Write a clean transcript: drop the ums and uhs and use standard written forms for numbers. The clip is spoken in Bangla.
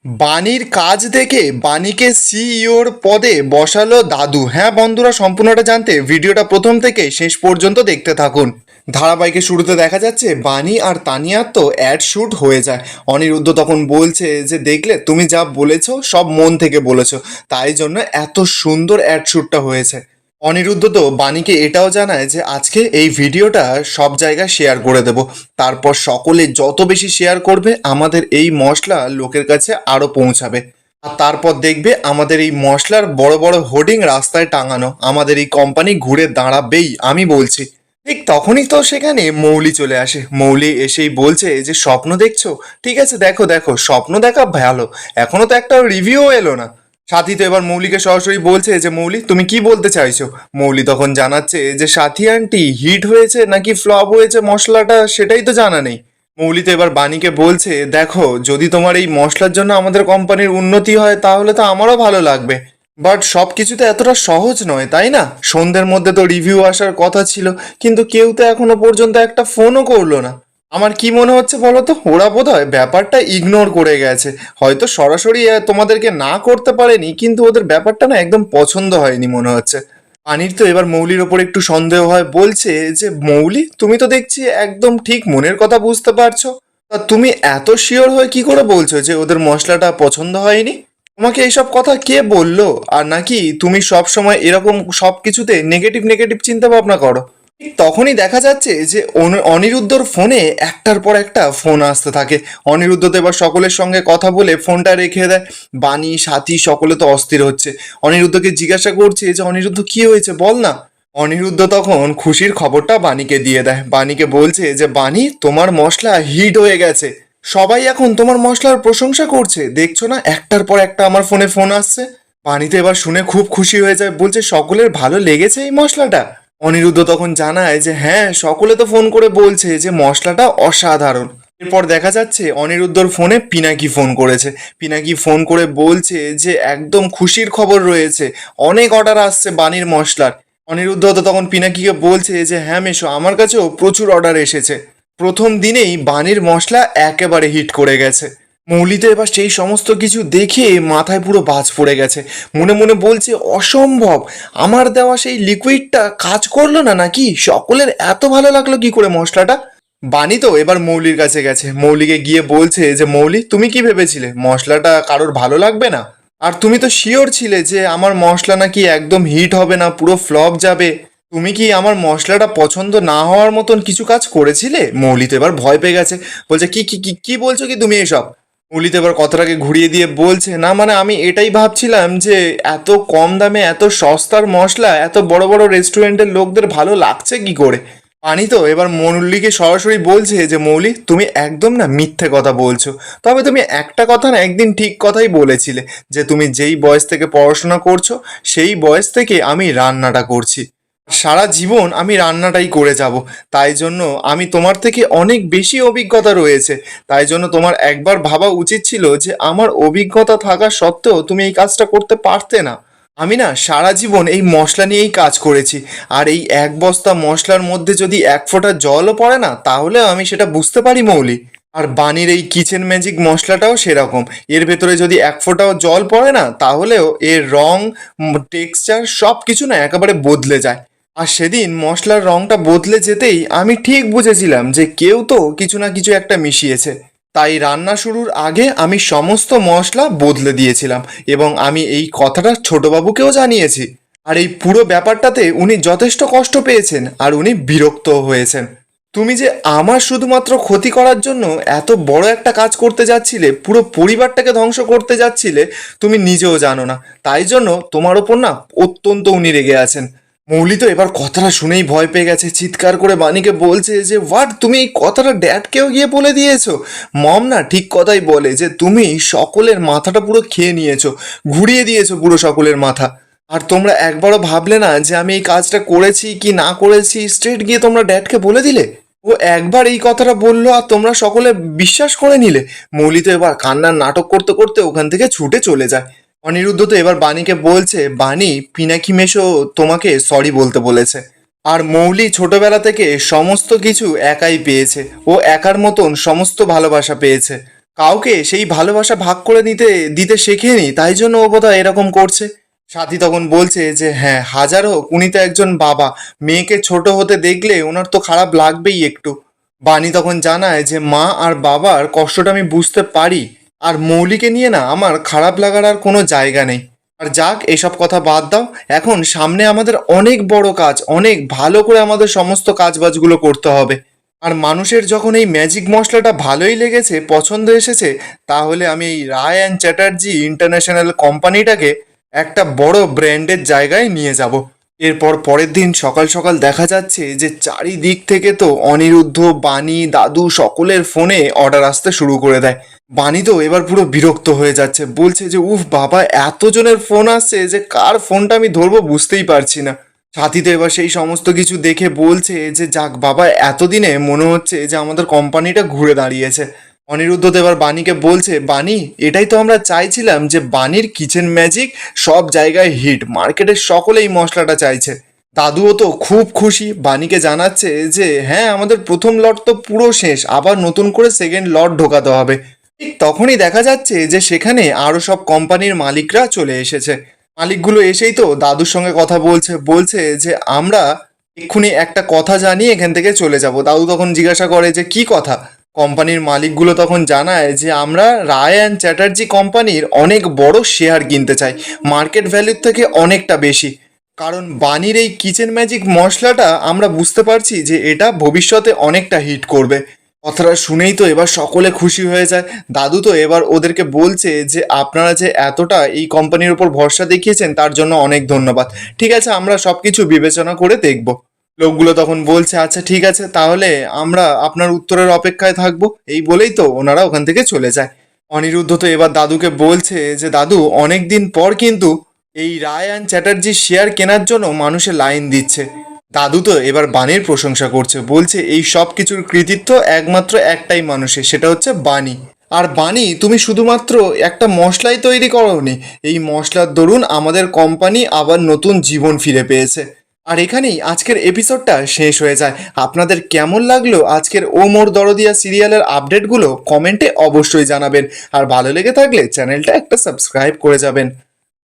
বাণীর কাজ দেখে বাণীকে সিইওর পদে বসালো দাদু। হ্যাঁ বন্ধুরা, সম্পূর্ণটা জানতে ভিডিওটা প্রথম থেকে শেষ পর্যন্ত দেখতে থাকুন। ধারাবাহিকের শুরুতে দেখা যাচ্ছে বাণী আর তানিয়ার তো অ্যাড শ্যুট হয়ে যায়। অনিরুদ্ধ তখন বলছে যে দেখলে তুমি যা বলেছো সব মন থেকে বলেছো, তাই জন্য এত সুন্দর অ্যাড শ্যুটটা হয়েছে। অনিরুদ্ধ তো বাণীকে এটাও জানায় যে আজকে এই ভিডিওটা সব জায়গায় শেয়ার করে দেব, তারপর সকলে যত বেশি শেয়ার করবে আমাদের এই মশলা লোকের কাছে আরও পৌঁছাবে। আর তারপর দেখবে আমাদের এই মশলার বড় বড় হোর্ডিং রাস্তায় টাঙানো, আমাদের এই কোম্পানি ঘুরে দাঁড়াবেই, আমি বলছি। ঠিক তখনই তো সেখানে মৌলি চলে আসে। মৌলি এসেই বলছে যে স্বপ্ন দেখছো, ঠিক আছে দেখো দেখো, স্বপ্ন দেখা ভালো, এখনো তো একটা রিভিউ এলো না। সাথী তো এবার মৌলিকে সরাসরি বলছে যে মৌলি তুমি কি বলতে চাইছো। মৌলি তখন জানাচ্ছে যে সাথী আন্টি হিট হয়েছে নাকি ফ্লপ হয়েছে মশলাটা সেটাই তো জানা নেই। মৌলি তো এবার বাণীকে বলছে দেখো যদি তোমার এই মশলার জন্য আমাদের কোম্পানির উন্নতি হয় তাহলে তো আমারও ভালো লাগবে, বাট সব কিছু তো এতটা সহজ নয় তাই না। সন্ধ্যের মধ্যে তো রিভিউ আসার কথা ছিল, কিন্তু কেউ তো এখনো পর্যন্ত একটা ফোনও করলো না। আমার কি মনে হচ্ছে বলো তো, ওরা বোধহয় ব্যাপারটা ইগনোর করে গেছে। হয়তো সরাসরি তোমাদেরকে না করতে পারেনি, কিন্তু ওদের ব্যাপারটা না একদম পছন্দ হয়নি মনে হচ্ছে। পানির তো এবার মৌলির ওপর একটু সন্দেহ হয়, বলছে যে মৌলি তুমি তো দেখছি একদম ঠিক মনের কথা বুঝতে পারছো, তা তুমি এত শিওর হয়ে কি করে বলছো যে ওদের মশলাটা পছন্দ হয়নি? তোমাকে এইসব কথা কে বললো? আর নাকি তুমি সব সময় এরকম সব কিছুতে নেগেটিভ নেগেটিভ চিন্তা ভাবনা করো? ঠিক তখনই দেখা যাচ্ছে যে অনিরুদ্ধর ফোনে একটার পর একটা ফোন আসতে থাকে। অনিরুদ্ধ তো এবার সকলের সঙ্গে কথা বলে ফোনটা রেখে দেয়। বাণী সাথী সকলে তো অস্থির হচ্ছে, অনিরুদ্ধকে জিজ্ঞাসা করছে যে অনিরুদ্ধ কি হয়েছে বল না। অনিরুদ্ধ তখন খুশির খবরটা বাণীকে দিয়ে দেয়। বাণীকে বলছে যে বাণী তোমার মশলা হিট হয়ে গেছে, সবাই এখন তোমার মশলার প্রশংসা করছে, দেখছো না একটার পর একটা আমার ফোনে ফোন আসছে। বাণীতে এবার শুনে খুব খুশি হয়ে যায়, বলছে সকলের ভালো লেগেছে এই মশলাটা। অনিরুদ্ধ তখন জানায় যে হ্যাঁ সকলে তো ফোন করে বলছে যে মশলাটা অসাধারণ। এরপর দেখা যাচ্ছে অনিরুদ্ধর ফোনে পিনাকি ফোন করেছে। পিনাকি ফোন করে বলছে যে একদম খুশির খবর রয়েছে, অনেক অর্ডার আসছে বাণীর মশলার। অনিরুদ্ধ তো তখন পিনাকিকে বলছে যে হ্যাঁ মেশো, আমার কাছেও প্রচুর অর্ডার এসেছে, প্রথম দিনেই বাণীর মশলা একেবারে হিট করে গেছে। মৌলি তো এবার সেই সমস্ত কিছু দেখে মাথায় পুরো বাজ পড়ে গেছে, মনে মনে বলছে অসম্ভব, আমার দেওয়া সেই লিকুইডটা কাজ করলো না নাকি, সকলের এত ভালো লাগলো কি করে মশলাটা। বাণী তো এবার মৌলির কাছে গেছে, মৌলিকে গিয়ে বলছে যে মৌলি তুমি কি ভেবেছিলে মশলাটা কারোর ভালো লাগবে না? আর তুমি তো শিওর ছিলে যে আমার মশলা নাকি একদম হিট হবে না, পুরো ফ্লপ যাবে। তুমি কি আমার মশলাটা পছন্দ না হওয়ার মতন কিছু কাজ করেছিলে? মৌলি তো এবার ভয় পেয়ে গেছে, বলছে কি কি কি কি বলছো কি তুমি এসব? মৌলি তো এবার কথাটাকে ঘুরিয়ে দিয়ে বলছে না মানে আমি এটাই ভাবছিলাম যে এত কম দামে এত সস্তার মশলা এত বড় বড় রেস্টুরেন্টের লোকদের ভালো লাগছে কি করে। পানি তো এবার মৌলিকে সরাসরি বলছে যে মৌলি তুমি একদম না মিথ্যে কথা বলছো, তবে তুমি একটা কথা না একদিন ঠিক কথাই বলেছিলে, যে তুমি যেই বয়স থেকে পড়াশোনা করছো সেই বয়স থেকে আমি রান্নাটা করছি, সারা জীবন আমি রান্নাটাই করে যাব, তাই জন্য আমি তোমার থেকে অনেক বেশি অভিজ্ঞতা রয়েছে, তাই জন্য তোমার একবার ভাবা উচিত ছিল যে আমার অভিজ্ঞতা থাকা সত্ত্বেও তুমি এই কাজটা করতে পারতে না। আমি না সারা জীবন এই মশলা নিয়েই কাজ করেছি, আর এই এক বস্তা মশলার মধ্যে যদি এক ফোঁটা জলও পড়ে না তাহলেও আমি সেটা বুঝতে পারি মৌলি। আর বানির এই কিচেন ম্যাজিক মশলাটাও সেরকম, এর ভেতরে যদি এক ফোঁটাও জল পড়ে না তাহলেও এর রং, টেক্সচার সব কিছু না একেবারে বদলে যায়। আর সেদিন মশলার রংটা বদলে যেতেই আমি ঠিক বুঝেছিলাম যে কেউ তো কিছু না কিছু একটা মিশিয়েছে, তাই রান্না শুরুর আগে আমি সমস্ত মশলা বদলে দিয়েছিলাম, এবং আমি এই কথাটা ছোটবাবুকেও জানিয়েছি। আর এই পুরো ব্যাপারটাতে উনি যথেষ্ট কষ্ট পেয়েছেন আর উনি বিরক্ত হয়েছেন। তুমি যে আমার শুধুমাত্র ক্ষতি করার জন্য এত বড় একটা কাজ করতে যাচ্ছিলে, পুরো পরিবারটাকে ধ্বংস করতে যাচ্ছিলে, তুমি নিজেও জানো না, তাই জন্য তোমার ওপর না অত্যন্ত উনি রেগে আছেন। মৌলি তো এবার কথাটা শুনেই ভয় পেয়ে গেছে, চিৎকার করে বাণীকে বলছে যে হোয়াট, তুমি এই কথাটা ড্যাডকেও গিয়ে বলে দিয়েছো? মম না ঠিক কথাই বলে যে তুমি সকলের মাথাটা পুরো খেয়ে নিয়েছো, ঘুরিয়ে দিয়েছো পুরো সকলের মাথা। আর তোমরা একবারও ভাবলে না যে আমি এই কাজটা করেছি কি না করেছি, স্ট্রেট গিয়ে তোমরা ড্যাডকে বলে দিলে। ও একবার এই কথাটা বললো আর তোমরা সকলে বিশ্বাস করে নিলে। মৌলি তো এবার কান্নার নাটক করতে করতে ওখান থেকে ছুটে চলে যায়। অনিরুদ্ধ তো এবার বাণীকে বলছে বাণী পিনাকি মেশো তোমাকে সরি বলতে বলেছে। আর মৌলি ছোটবেলা থেকে সমস্ত কিছু একাই পেয়েছে, ও একার মতন সমস্ত ভালোবাসা পেয়েছে। কাউকে সেই ভালোবাসা ভাগ করে দিতে শেখেনি, তাই জন্য ও বোধহয় এরকম করছে। সাথী তখন বলছে যে হ্যাঁ, হাজার হোক উনি তো একজন বাবা, মেয়েকে ছোট হতে দেখলে ওনার তো খারাপ লাগবেই একটু। বাণী তখন জানায় যে মা আর বাবার কষ্টটা আমি বুঝতে পারি, আর মৌলিকে নিয়ে না আমার খারাপ লাগার আর কোনো জায়গা নেই। আর যাক, এসব কথা বাদ দাও, এখন সামনে আমাদের অনেক বড় কাজ, অনেক ভালো করে আমাদের সমস্ত কাজবাজগুলো করতে হবে। আর মানুষের যখন এই ম্যাজিক মশলাটা ভালোই লেগেছে, পছন্দ এসেছে, তাহলে আমি এই রায় অ্যান্ড চ্যাটার্জি ইন্টারন্যাশনাল কোম্পানিটাকে একটা বড় ব্র্যান্ডের জায়গায় নিয়ে যাব। এরপর পরের দিন সকাল সকাল দেখা যাচ্ছে যে চারিদিক থেকে তো অনিরুদ্ধ, বাণী, দাদু সকলের ফোনে অর্ডার আসতে শুরু করে দেয়। বাণী তো এবার পুরো বিরক্ত হয়ে যাচ্ছে, বলছে যে উফ বাবা, এতজনের ফোন আসছে যে কার ফোনটা আমি ধরবো বুঝতেই পারছি না। সাথী তো এবার সেই সমস্ত কিছু দেখে বলছে যে যাক বাবা, এতদিনে মনে হচ্ছে যে আমাদের কোম্পানিটা ঘুরে দাঁড়িয়েছে। অনিরুদ্ধ তো এবার বাণীকে বলছে, বাণী, এটাই তো আমরা চাইছিলাম যে বাণীর কিচেন ম্যাজিক সব জায়গায় হিট, মার্কেটের সকলে এই মশলাটা চাইছে। দাদুও তো খুব খুশি, বাণীকে জানাচ্ছে যে হ্যাঁ, আমাদের প্রথম লট তো পুরো শেষ, আবার নতুন করে সেকেন্ড লট ঢোকাতে হবে। ঠিক তখনই দেখা যাচ্ছে যে সেখানে আরও সব কোম্পানির মালিকরা চলে এসেছে। মালিকগুলো এসেই তো দাদুর সঙ্গে কথা বলছে, বলছে যে আমরা এক্ষুনি একটা কথা জানিয়ে এখান থেকে চলে যাব। দাদু তখন জিজ্ঞাসা করে যে কি কথা। কোম্পানির মালিকগুলো তখন জানায় যে আমরা রায় অ্যান্ড চ্যাটার্জি কোম্পানির অনেক বড় শেয়ার কিনতে চাই, মার্কেট ভ্যালুর থেকে অনেকটা বেশি। কারণ বাণীর এই কিচেন ম্যাজিক মশলাটা আমরা বুঝতে পারছি যে এটা ভবিষ্যতে অনেকটা হিট করবে। কথাটা শুনেই তো এবার সকলে খুশি হয়ে যায়। দাদু তো এবার ওদেরকে বলছে যে আপনারা যে এতটা এই কোম্পানির উপর ভরসা দেখিয়েছেন তার জন্য অনেক ধন্যবাদ। ঠিক আছে, আমরা সব কিছু বিবেচনা করে দেখব। লোকগুলো তখন বলছে আচ্ছা ঠিক আছে, তাহলে আমরা আপনার উত্তরের অপেক্ষায় থাকবো। এই বলেই তো ওনারা ওখান থেকে চলে যায়। অনিরুদ্ধ তো এবার দাদুকে বলছে যে দাদু, অনেক দিন পর কিন্তু এই রায় অ্যান্ড চ্যাটার্জির শেয়ার কেনার জন্য মানুষের লাইন দিচ্ছে। দাদু তো এবার বাণীর প্রশংসা করছে, বলছে এই সব কিছুর কৃতিত্ব একমাত্র একটাই মানুষের, সেটা হচ্ছে বাণী। আর বাণী, তুমি শুধুমাত্র একটা মশলাই তৈরি করোনি, এই মশলার দরুন আমাদের কোম্পানি আবার নতুন জীবন ফিরে পেয়েছে। আর এখানেই আজকের এপিসোডটা শেষ হয়ে যায়। আপনাদের কেমন লাগলো আজকের ও মোর দরদিয়া সিরিয়ালের আপডেটগুলো কমেন্টে অবশ্যই জানাবেন। আর ভালো লেগে থাকলে চ্যানেলটা একটা সাবস্ক্রাইব করে যাবেন।